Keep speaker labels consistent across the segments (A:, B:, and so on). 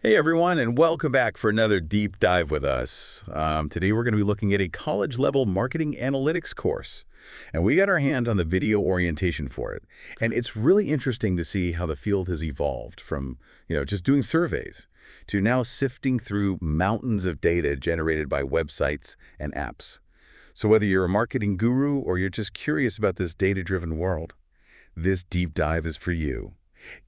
A: Hey everyone, and welcome back for another deep dive with us. Today we're going to be looking at a college-level marketing analytics course, and we got our hand on the video orientation for it. And it's really interesting to see how the field has evolved from, just doing surveys to now sifting through mountains of data generated by websites and apps. So whether you're a marketing guru or you're just curious about this data-driven world, this deep dive is for you.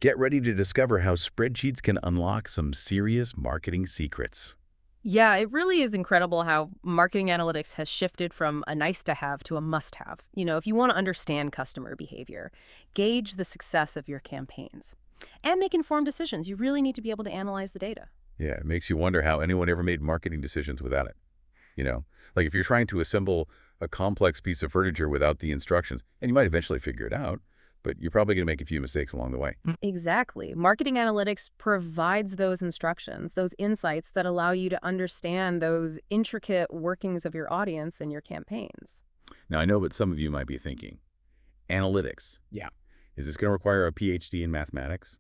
A: Get ready to discover how spreadsheets can unlock some serious marketing secrets.
B: Yeah, it really is incredible how marketing analytics has shifted from a nice to have to a must have. If you want to understand customer behavior, gauge the success of your campaigns, and make informed decisions, you really need to be able to analyze the data.
A: Yeah, it makes you wonder how anyone ever made marketing decisions without it. Like if you're trying to assemble a complex piece of furniture without the instructions, and you might eventually figure it out, but you're probably going to make a few mistakes along the way.
B: Exactly. Marketing analytics provides those instructions, those insights that allow you to understand those intricate workings of your audience and your campaigns.
A: Now, I know what some of you might be thinking. Analytics. Yeah. Is this going to require a PhD in mathematics?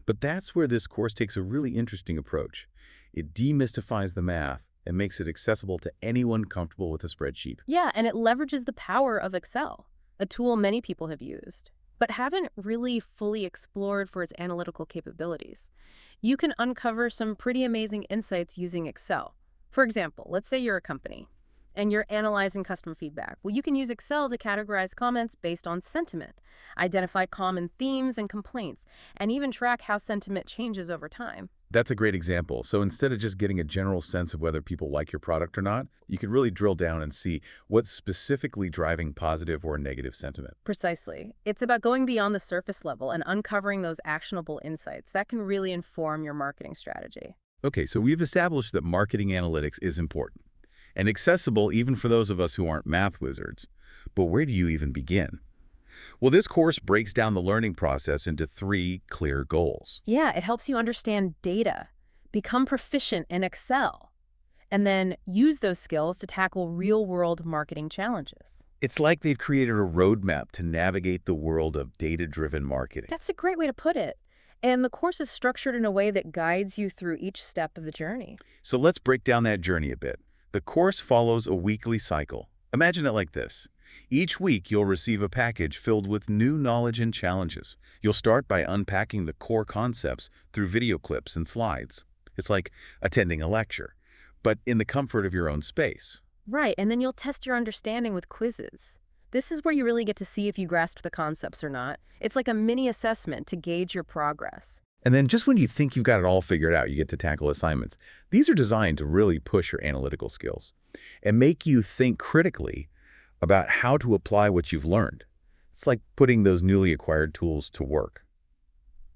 A: But that's where this course takes a really interesting approach. It demystifies the math and makes it accessible to anyone comfortable with a spreadsheet.
B: Yeah, and it leverages the power of Excel, a tool many people have used, but haven't really fully explored for its analytical capabilities. You can uncover some pretty amazing insights using Excel. For example, let's say you're a company and you're analyzing customer feedback. Well, you can use Excel to categorize comments based on sentiment, identify common themes and complaints, and even track how sentiment changes over time.
A: That's a great example. So instead of just getting a general sense of whether people like your product or not, you can really drill down and see what's specifically driving positive or negative sentiment.
B: Precisely. It's about going beyond the surface level and uncovering those actionable insights that can really inform your marketing strategy.
A: Okay, so we've established that marketing analytics is important and accessible even for those of us who aren't math wizards. But where do you even begin? Well, this course breaks down the learning process into three clear goals.
B: Yeah, it helps you understand data, become proficient in Excel, and then use those skills to tackle real-world marketing challenges.
A: It's like they've created a roadmap to navigate the world of data-driven marketing.
B: That's a great way to put it. And the course is structured in a way that guides you through each step of the journey.
A: So let's break down that journey a bit. The course follows a weekly cycle. Imagine it like this. Each week, you'll receive a package filled with new knowledge and challenges. You'll start by unpacking the core concepts through video clips and slides. It's like attending a lecture, but in the comfort of your own space.
B: Right, and then you'll test your understanding with quizzes. This is where you really get to see if you grasped the concepts or not. It's like a mini assessment to gauge your progress.
A: And then just when you think you've got it all figured out, you get to tackle assignments. These are designed to really push your analytical skills and make you think critically about how to apply what you've learned. It's like putting those newly acquired tools to work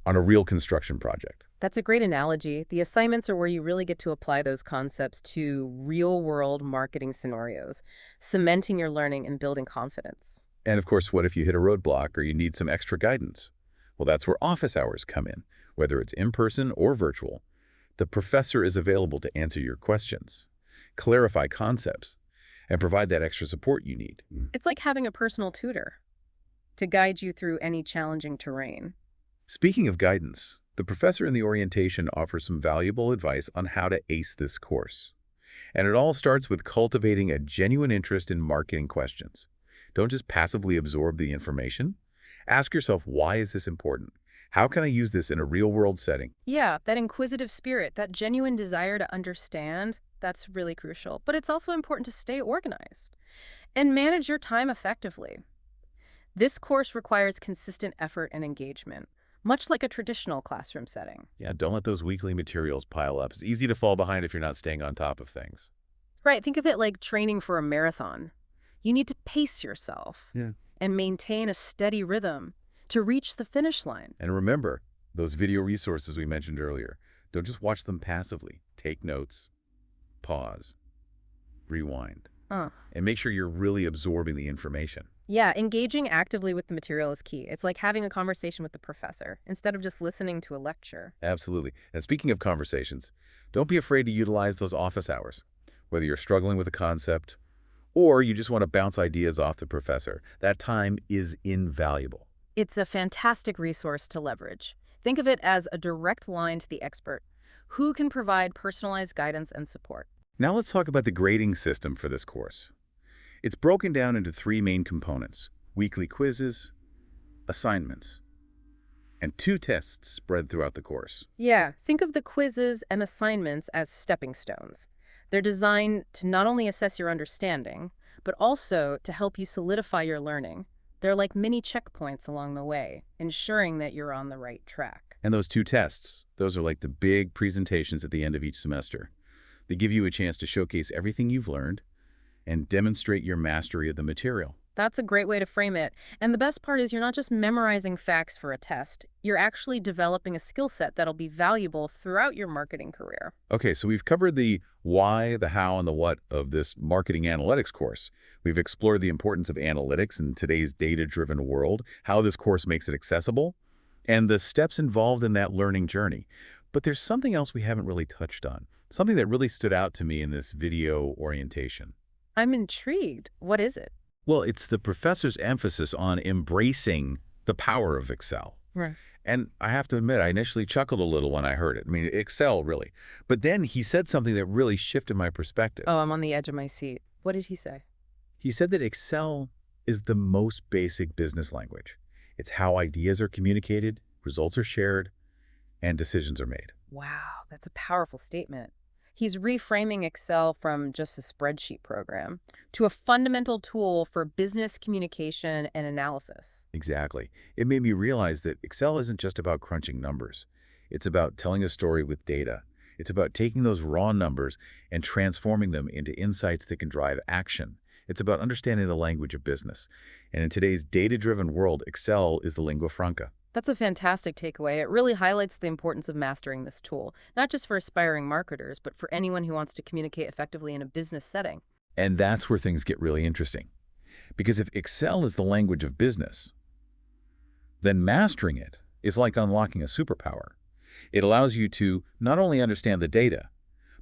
A: on a real construction project.
B: That's a great analogy. The assignments are where you really get to apply those concepts to real-world marketing scenarios, cementing your learning and building confidence.
A: And of course, what if you hit a roadblock or you need some extra guidance? Well, that's where office hours come in, whether it's in-person or virtual. The professor is available to answer your questions, clarify concepts, and provide that extra support you need.
B: It's like having a personal tutor to guide you through any challenging terrain.
A: Speaking of guidance, the professor in the orientation offers some valuable advice on how to ace this course. And it all starts with cultivating a genuine interest in marketing questions. Don't just passively absorb the information. Ask yourself, why is this important? How can I use this in a real-world setting?
B: Yeah, that inquisitive spirit, that genuine desire to understand, that's really crucial. But it's also important to stay organized and manage your time effectively. This course requires consistent effort and engagement, much like a traditional classroom setting.
A: Yeah, don't let those weekly materials pile up. It's easy to fall behind if you're not staying on top of things.
B: Right, think of it like training for a marathon. You need to pace yourself and maintain a steady rhythm to reach the finish line.
A: And remember, those video resources we mentioned earlier, don't just watch them passively. Take notes, pause, rewind, and make sure you're really absorbing the information.
B: Yeah, engaging actively with the material is key. It's like having a conversation with the professor instead of just listening to a lecture.
A: Absolutely. And speaking of conversations, don't be afraid to utilize those office hours. Whether you're struggling with a concept or you just want to bounce ideas off the professor, that time is invaluable.
B: It's a fantastic resource to leverage. Think of it as a direct line to the expert who can provide personalized guidance and support.
A: Now let's talk about the grading system for this course. It's broken down into three main components: weekly quizzes, assignments, and 2 tests spread throughout the course.
B: Yeah, think of the quizzes and assignments as stepping stones. They're designed to not only assess your understanding, but also to help you solidify your learning. They're like mini checkpoints along the way, ensuring that you're on the right track.
A: And those 2 tests, those are like the big presentations at the end of each semester. They give you a chance to showcase everything you've learned and demonstrate your mastery of the material.
B: That's a great way to frame it. And the best part is you're not just memorizing facts for a test. You're actually developing a skill set that'll be valuable throughout your marketing career.
A: Okay, so we've covered the why, the how, and the what of this marketing analytics course. We've explored the importance of analytics in today's data-driven world, how this course makes it accessible, and the steps involved in that learning journey. But there's something else we haven't really touched on, something that really stood out to me in this video orientation.
B: I'm intrigued. What is it?
A: Well, it's the professor's emphasis on embracing the power of Excel.
B: Right.
A: And I have to admit, I initially chuckled a little when I heard it. I mean, Excel, really. But then he said something that really shifted my perspective.
B: Oh, I'm on the edge of my seat. What did he say?
A: He said that Excel is the most basic business language. It's how ideas are communicated, results are shared, and decisions are made.
B: Wow, that's a powerful statement. He's reframing Excel from just a spreadsheet program to a fundamental tool for business communication and analysis.
A: Exactly. It made me realize that Excel isn't just about crunching numbers. It's about telling a story with data. It's about taking those raw numbers and transforming them into insights that can drive action. It's about understanding the language of business. And in today's data-driven world, Excel is the lingua franca.
B: That's a fantastic takeaway. It really highlights the importance of mastering this tool, not just for aspiring marketers, but for anyone who wants to communicate effectively in a business setting.
A: And that's where things get really interesting. Because if Excel is the language of business, then mastering it is like unlocking a superpower. It allows you to not only understand the data,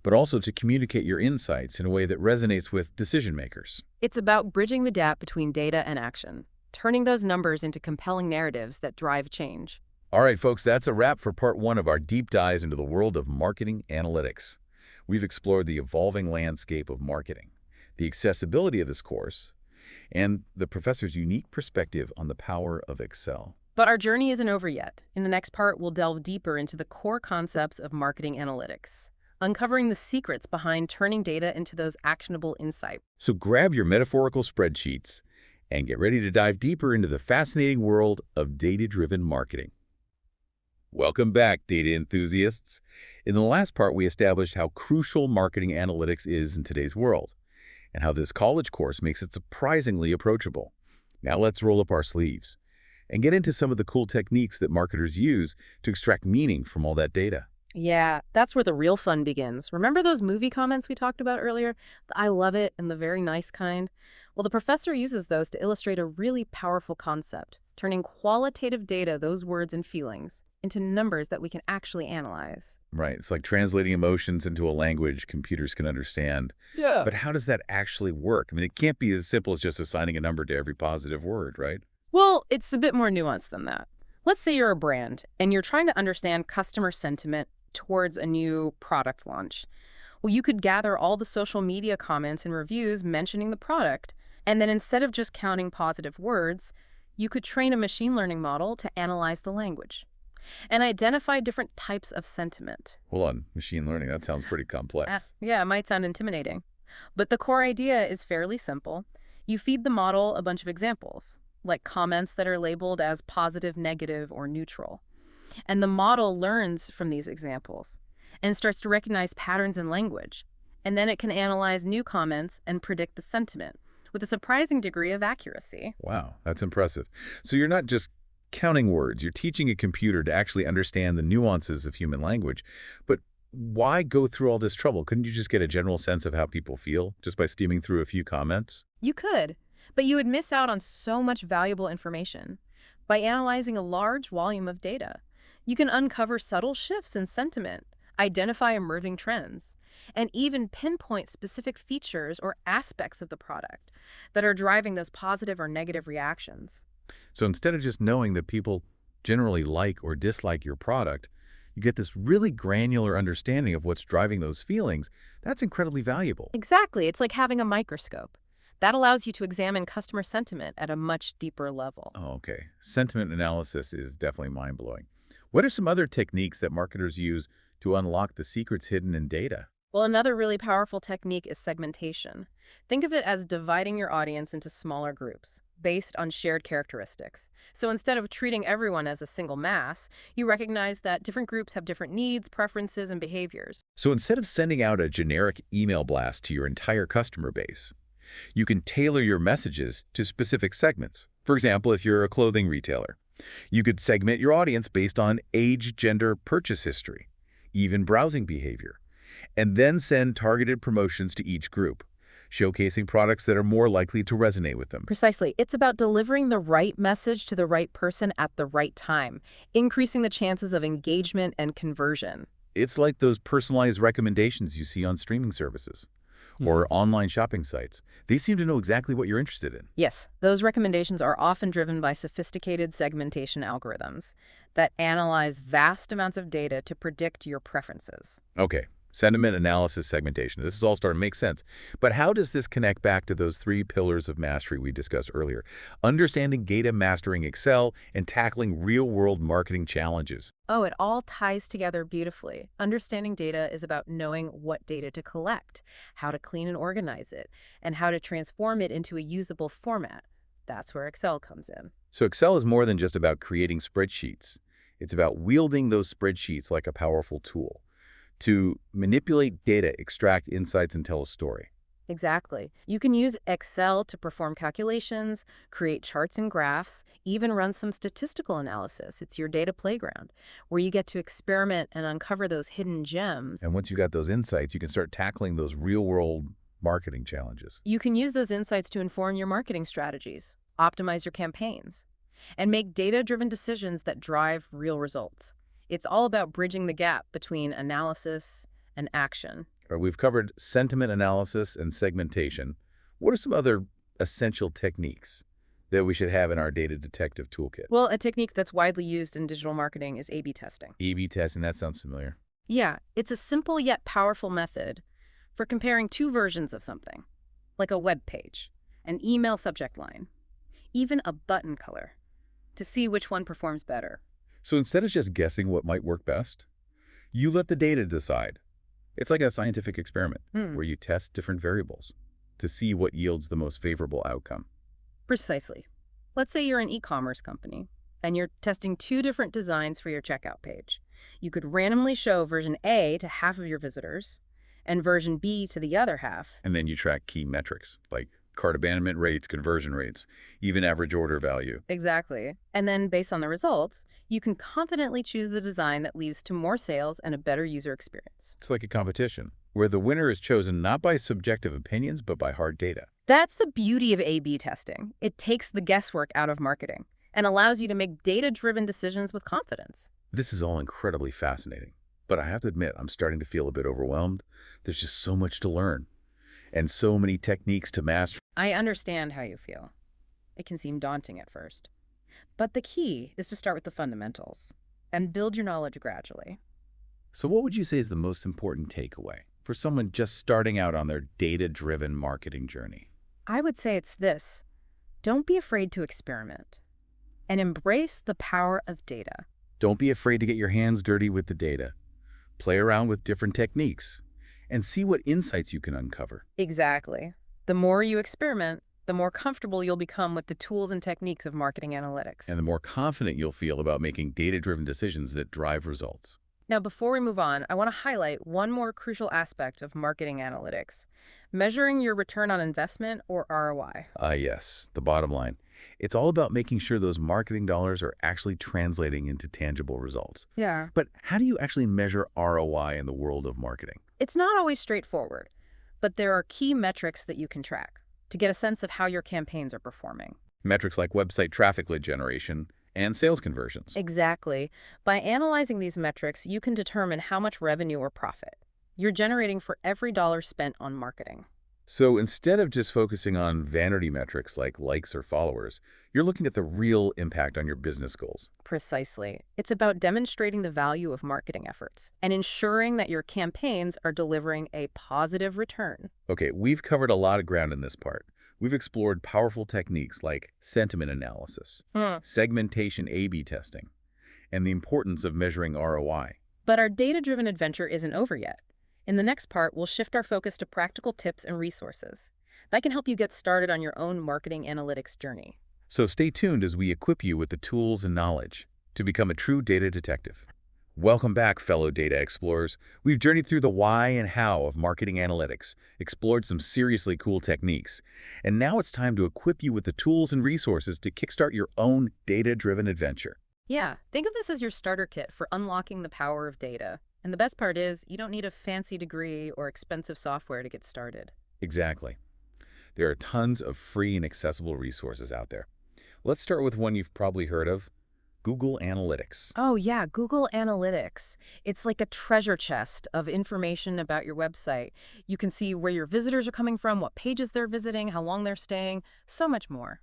A: but also to communicate your insights in a way that resonates with decision makers.
B: It's about bridging the gap between data and action, turning those numbers into compelling narratives that drive change.
A: All right, folks, that's a wrap for part 1 of our deep dives into the world of marketing analytics. We've explored the evolving landscape of marketing, the accessibility of this course, and the professor's unique perspective on the power of Excel.
B: But our journey isn't over yet. In the next part, we'll delve deeper into the core concepts of marketing analytics, uncovering the secrets behind turning data into those actionable insights.
A: So grab your metaphorical spreadsheets and get ready to dive deeper into the fascinating world of data-driven marketing. Welcome back, data enthusiasts. In the last part, we established how crucial marketing analytics is in today's world, and how this college course makes it surprisingly approachable. Now let's roll up our sleeves and get into some of the cool techniques that marketers use to extract meaning from all that data.
B: Yeah, that's where the real fun begins. Remember those movie comments we talked about earlier? The I love it and the very nice kind? Well, the professor uses those to illustrate a really powerful concept, turning qualitative data, those words and feelings, into numbers that we can actually analyze.
A: Right. It's like translating emotions into a language computers can understand.
B: Yeah.
A: But how does that actually work? I mean, it can't be as simple as just assigning a number to every positive word, right?
B: Well, it's a bit more nuanced than that. Let's say you're a brand and you're trying to understand customer sentiment towards a new product launch. Well, you could gather all the social media comments and reviews mentioning the product, and then instead of just counting positive words, you could train a machine learning model to analyze the language and identify different types of sentiment.
A: Hold on. Machine learning, that sounds pretty complex.
B: Yeah, it might sound intimidating, but the core idea is fairly simple. You feed the model a bunch of examples, like comments that are labeled as positive, negative, or neutral. And the model learns from these examples and starts to recognize patterns in language. And then it can analyze new comments and predict the sentiment with a surprising degree of accuracy.
A: Wow, that's impressive. So you're not just counting words, you're teaching a computer to actually understand the nuances of human language. But why go through all this trouble? Couldn't you just get a general sense of how people feel just by steaming through a few comments?
B: You could, but you would miss out on so much valuable information. By analyzing a large volume of data, you can uncover subtle shifts in sentiment, identify emerging trends, and even pinpoint specific features or aspects of the product that are driving those positive or negative reactions.
A: So instead of just knowing that people generally like or dislike your product, You get this really granular understanding of what's driving those feelings. That's incredibly valuable.
B: Exactly. It's like having a microscope. That allows you to examine customer sentiment at a much deeper level.
A: Oh, okay. Sentiment analysis is definitely mind-blowing. What are some other techniques that marketers use to unlock the secrets hidden in data?
B: Well, another really powerful technique is segmentation. Think of it as dividing your audience into smaller groups based on shared characteristics. So instead of treating everyone as a single mass, you recognize that different groups have different needs, preferences, and behaviors.
A: So instead of sending out a generic email blast to your entire customer base, you can tailor your messages to specific segments. For example, if you're a clothing retailer, you could segment your audience based on age, gender, purchase history, even browsing behavior, and then send targeted promotions to each group, showcasing products that are more likely to resonate with them.
B: Precisely. It's about delivering the right message to the right person at the right time, increasing the chances of engagement and conversion.
A: It's like those personalized recommendations you see on streaming services or online shopping sites. They seem to know exactly what you're interested in.
B: Yes, those recommendations are often driven by sophisticated segmentation algorithms that analyze vast amounts of data to predict your preferences.
A: Okay, sentiment analysis segmentation. This is all starting to make sense. But how does this connect back to those 3 pillars of mastery we discussed earlier? Understanding data, mastering Excel, and tackling real-world marketing challenges.
B: Oh, it all ties together beautifully. Understanding data is about knowing what data to collect, how to clean and organize it, and how to transform it into a usable format. That's where Excel comes in.
A: So Excel is more than just about creating spreadsheets. It's about wielding those spreadsheets like a powerful tool to manipulate data, extract insights, and tell a story.
B: Exactly. You can use Excel to perform calculations, create charts and graphs, even run some statistical analysis. It's your data playground, where you get to experiment and uncover those hidden gems.
A: And once you got those insights, you can start tackling those real-world marketing challenges.
B: You can use those insights to inform your marketing strategies, optimize your campaigns, and make data-driven decisions that drive real results. It's all about bridging the gap between analysis and action.
A: All right, we've covered sentiment analysis and segmentation. What are some other essential techniques that we should have in our data detective toolkit?
B: Well, a technique that's widely used in digital marketing is A/B testing.
A: A/B testing, that sounds familiar.
B: Yeah, it's a simple yet powerful method for comparing 2 versions of something, like a web page, an email subject line, even a button color, to see which one performs better.
A: So instead of just guessing what might work best, you let the data decide. It's like a scientific experiment where you test different variables to see what yields the most favorable outcome.
B: Precisely. Let's say you're an e-commerce company and you're testing 2 different designs for your checkout page. You could randomly show version A to half of your visitors and version B to the other half.
A: And then you track key metrics like cart abandonment rates, conversion rates, even average order value.
B: Exactly. And then based on the results, you can confidently choose the design that leads to more sales and a better user experience.
A: It's like a competition where the winner is chosen not by subjective opinions, but by hard data.
B: That's the beauty of A/B testing. It takes the guesswork out of marketing and allows you to make data-driven decisions with confidence.
A: This is all incredibly fascinating, but I have to admit, I'm starting to feel a bit overwhelmed. There's just so much to learn and so many techniques to master.
B: I understand how you feel. It can seem daunting at first. But the key is to start with the fundamentals and build your knowledge gradually.
A: So what would you say is the most important takeaway for someone just starting out on their data-driven marketing journey?
B: I would say it's this. Don't be afraid to experiment and embrace the power of data.
A: Don't be afraid to get your hands dirty with the data. Play around with different techniques and see what insights you can uncover.
B: Exactly. The more you experiment, the more comfortable you'll become with the tools and techniques of marketing analytics.
A: And the more confident you'll feel about making data-driven decisions that drive results.
B: Now, before we move on, I want to highlight one more crucial aspect of marketing analytics: measuring your return on investment, or ROI.
A: Yes, the bottom line. It's all about making sure those marketing dollars are actually translating into tangible results.
B: Yeah.
A: But how do you actually measure ROI in the world of marketing?
B: It's not always straightforward, but there are key metrics that you can track to get a sense of how your campaigns are performing.
A: Metrics like website traffic lead generation and sales conversions.
B: Exactly. By analyzing these metrics, you can determine how much revenue or profit you're generating for every dollar spent on marketing.
A: So instead of just focusing on vanity metrics like likes or followers, you're looking at the real impact on your business goals.
B: Precisely. It's about demonstrating the value of marketing efforts and ensuring that your campaigns are delivering a positive return.
A: Okay, we've covered a lot of ground in this part. We've explored powerful techniques like sentiment analysis,
B: Mm.
A: segmentation A/B testing, and the importance of measuring ROI.
B: But our data-driven adventure isn't over yet. In the next part, we'll shift our focus to practical tips and resources that can help you get started on your own marketing analytics journey.
A: So stay tuned as we equip you with the tools and knowledge to become a true data detective. Welcome back, fellow data explorers. We've journeyed through the why and how of marketing analytics, explored some seriously cool techniques, and now it's time to equip you with the tools and resources to kickstart your own data-driven adventure.
B: Yeah, think of this as your starter kit for unlocking the power of data. And the best part is, you don't need a fancy degree or expensive software to get started.
A: Exactly. There are tons of free and accessible resources out there. Let's start with one you've probably heard of, Google Analytics.
B: Oh yeah, Google Analytics. It's like a treasure chest of information about your website. You can see where your visitors are coming from, what pages they're visiting, how long they're staying, so much more.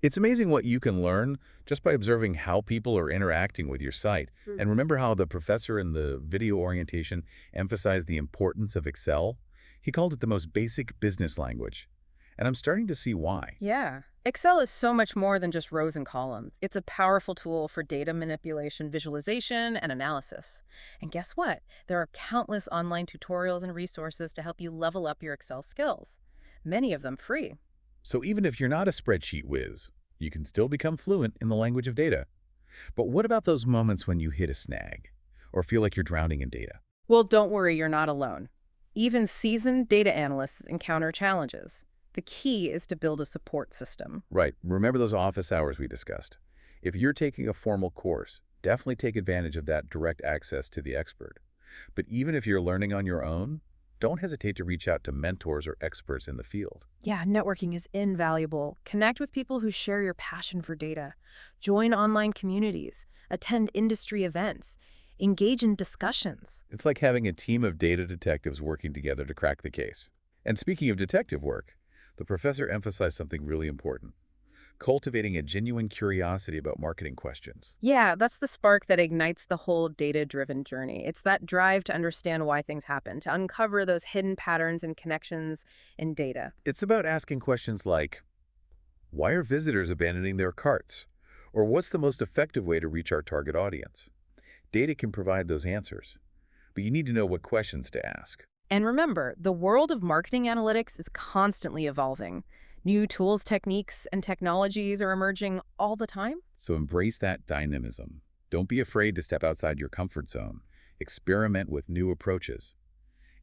A: It's amazing what you can learn just by observing how people are interacting with your site. And remember how the professor in the video orientation emphasized the importance of Excel? He called it the most basic business language. And I'm starting to see why.
B: Yeah. Excel is so much more than just rows and columns. It's a powerful tool for data manipulation, visualization, and analysis. And guess what? There are countless online tutorials and resources to help you level up your Excel skills, many of them free.
A: So even if you're not a spreadsheet whiz, you can still become fluent in the language of data. But what about those moments when you hit a snag or feel like you're drowning in data?
B: Well, don't worry, you're not alone. Even seasoned data analysts encounter challenges. The key is to build a support system.
A: Right. Remember those office hours we discussed. If you're taking a formal course, definitely take advantage of that direct access to the expert. But even if you're learning on your own, don't hesitate to reach out to mentors or experts in the field.
B: Yeah, networking is invaluable. Connect with people who share your passion for data. Join online communities. Attend industry events. Engage in discussions.
A: It's like having a team of data detectives working together to crack the case. And speaking of detective work, the professor emphasized something really important: cultivating a genuine curiosity about marketing questions.
B: Yeah, that's the spark that ignites the whole data-driven journey. It's that drive to understand why things happen, to uncover those hidden patterns and connections in data.
A: It's about asking questions like, why are visitors abandoning their carts? Or what's the most effective way to reach our target audience? Data can provide those answers, but you need to know what questions to ask.
B: And remember, the world of marketing analytics is constantly evolving. New tools, techniques, and technologies are emerging all the time.
A: So embrace that dynamism. Don't be afraid to step outside your comfort zone. Experiment with new approaches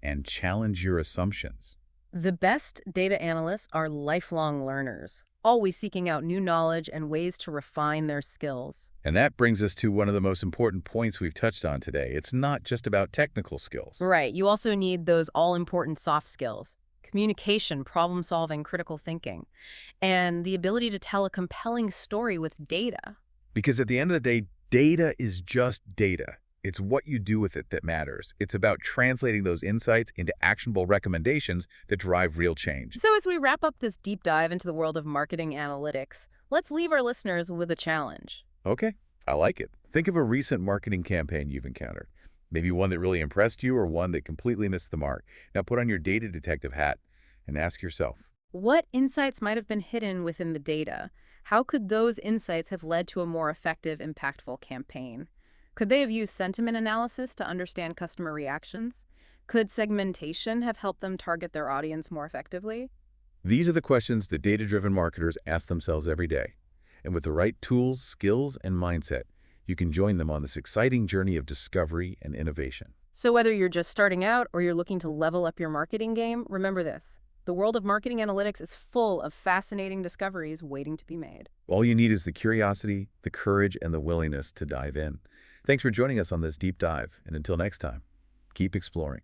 A: and challenge your assumptions.
B: The best data analysts are lifelong learners, always seeking out new knowledge and ways to refine their skills.
A: And that brings us to one of the most important points we've touched on today. It's not just about technical skills.
B: Right, you also need those all-important soft skills: communication, problem-solving, critical thinking, and the ability to tell a compelling story with data.
A: Because at the end of the day, data is just data. It's what you do with it that matters. It's about translating those insights into actionable recommendations that drive real change.
B: So as we wrap up this deep dive into the world of marketing analytics, let's leave our listeners with a challenge.
A: Okay, I like it. Think of a recent marketing campaign you've encountered. Maybe one that really impressed you or one that completely missed the mark. Now put on your data detective hat and ask yourself,
B: What insights might have been hidden within the data? How could those insights have led to a more effective, impactful campaign? Could they have used sentiment analysis to understand customer reactions? Could segmentation have helped them target their audience more effectively?
A: these are the questions that data-driven marketers ask themselves every day. And with the right tools, skills, and mindset, you can join them on this exciting journey of discovery and innovation.
B: So whether you're just starting out or you're looking to level up your marketing game, remember this: the world of marketing analytics is full of fascinating discoveries waiting to be made.
A: All you need is the curiosity, the courage, and the willingness to dive in. Thanks for joining us on this deep dive, and until next time, keep exploring.